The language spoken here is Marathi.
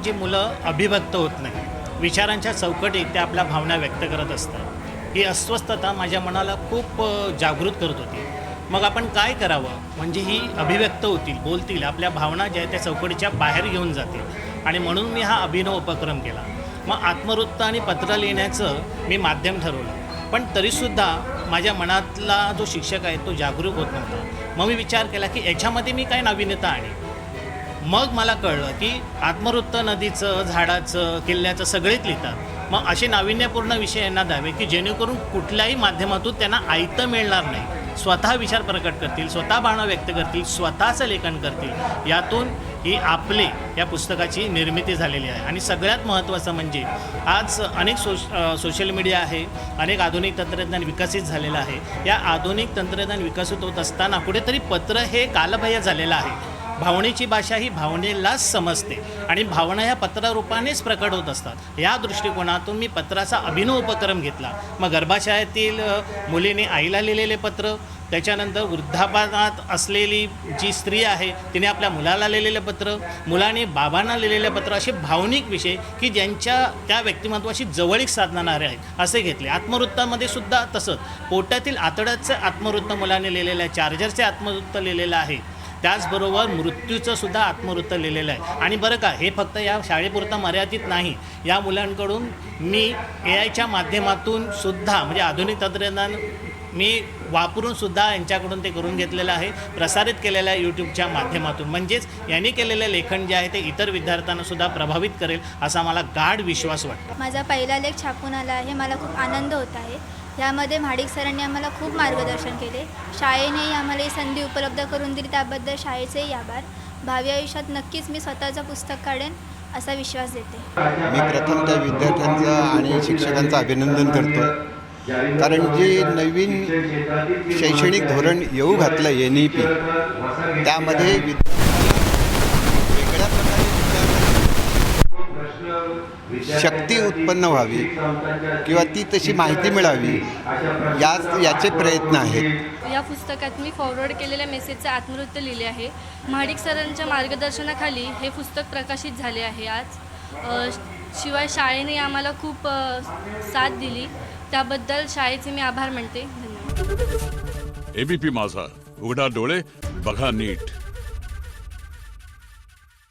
जी मुलं अभिव्यक्त होत नाही, विचारांच्या चौकटीत त्या आपल्या भावना व्यक्त करत असतात, ही अस्वस्थता माझ्या मनाला खूप जागृत करत होती. मग आपण काय करावं म्हणजे ही अभिव्यक्त होतील, बोलतील, आपल्या भावना ज्या आहेत त्या चौकटीच्या बाहेर घेऊन जातील. आणि म्हणून मी हा अभिनव उपक्रम केला. मग आत्मवृत्त आणि पत्र लिहिण्याचं मी माध्यम ठरवलं, पण तरीसुद्धा माझ्या मनातला जो शिक्षक आहे तो जागरूक होत नव्हता. मग मी विचार केला की याच्यामध्ये मी काय नाविन्यता आणि मग मला कळलं की आत्मवृत्त नदीचं, झाडाचं, किल्ल्याचं सगळेच लिहितात. मग असे नाविन्यपूर्ण विषय यांना द्यावे की जेणेकरून कुठल्याही माध्यमातून त्यांना आयतं मिळणार नाही, स्वतः विचार प्रकट करतील, स्वतः भावना व्यक्त करतील, स्वतःचं लेखन करतील. यातून ही आपले या पुस्तकाची निर्मिती झालेली आहे. आणि सगळ्यात महत्त्वाचं म्हणजे आज अनेक सोशल मीडिया आहे, अनेक आधुनिक तंत्रज्ञान विकसित झालेलं आहे. या आधुनिक तंत्रज्ञान विकसित होत असताना कुठेतरी पत्र हे कालबाह्य झालेलं आहे. भावनेची भाषा ही भावनेलाच समजते आणि भावना ह्या पत्रारूपानेच प्रकट होत असतात. या दृष्टिकोनातून मी पत्राचा अभिनव उपक्रम घेतला. मग गर्भाशयातील मुलीने आईला लिहिलेले पत्र, त्याच्यानंतर वृद्धापनात असलेली जी स्त्री आहे तिने आपल्या मुलाला लिहिलेलं पत्र, मुलाने बाबांना लिहिलेलं पत्र, असे भावनिक विषय की ज्यांच्या त्या व्यक्तिमत्वाशी जवळीक साधणारे आहेत असे घेतले. आत्मवृत्तामध्ये सुद्धा तसंच पोटातील आतड्याचं आत्मवृत्त मुलाने लिहिलेलं आहे, चार्जरचे आत्मवृत्त लिहिलेलं आहे, त्याचबरोबर मृत्यूचं सुद्धा आत्मवृत्त लिहिलेलं आहे. आणि बरं का, हे फक्त या शाळेपुरतं मर्यादित नाही. या मुलांकडून मी AI च्या माध्यमातून सुद्धा म्हणजे आधुनिक तंत्रज्ञान मी वापरून सुद्धा यांच्याकडून ते करून घेतलेलं आहे, प्रसारित केलेलं आहे यूट्यूबच्या माध्यमातून. म्हणजेच यांनी केलेलं लेखन जे आहे ते इतर विद्यार्थ्यांना सुद्धा प्रभावित करेल असा मला गाढ विश्वास वाटतो. माझा पहिला लेख छापून आला आहे, मला खूप आनंद होत आहे. यामध्ये महाडिक सरांनी आम्हाला खूप मार्गदर्शन केले. शाळेनेही आम्हाला ही संधी उपलब्ध करून दिली, त्याबद्दल शाळेचेही आभार. भावी आयुष्यात नक्कीच मी स्वतःचं पुस्तक काढेन असा विश्वास देते. मी प्रथम त्या विद्यार्थ्यांचं आणि शिक्षकांचं अभिनंदन करतो, कारण जे नवीन शैक्षणिक धोरण येऊ घातलं NEP, त्यामध्ये वेगळ्या प्रकारे शक्ती उत्पन्न व्हावी किंवा ती तशी माहिती मिळावी याचे प्रयत्न आहेत. या पुस्तकात मी फॉरवर्ड केलेल्या मेसेजचे आत्मवृत्त लिहिले आहे. महाडिक सरांच्या मार्गदर्शनाखाली हे पुस्तक प्रकाशित झाले आहे आज. शिवाय शाळेने आम्हाला खूप साथ दिली, त्याबद्दल शाळेचे मी आभार मानते. धन्यवाद. ABP माझा, उघडा डोळे बघा नीट.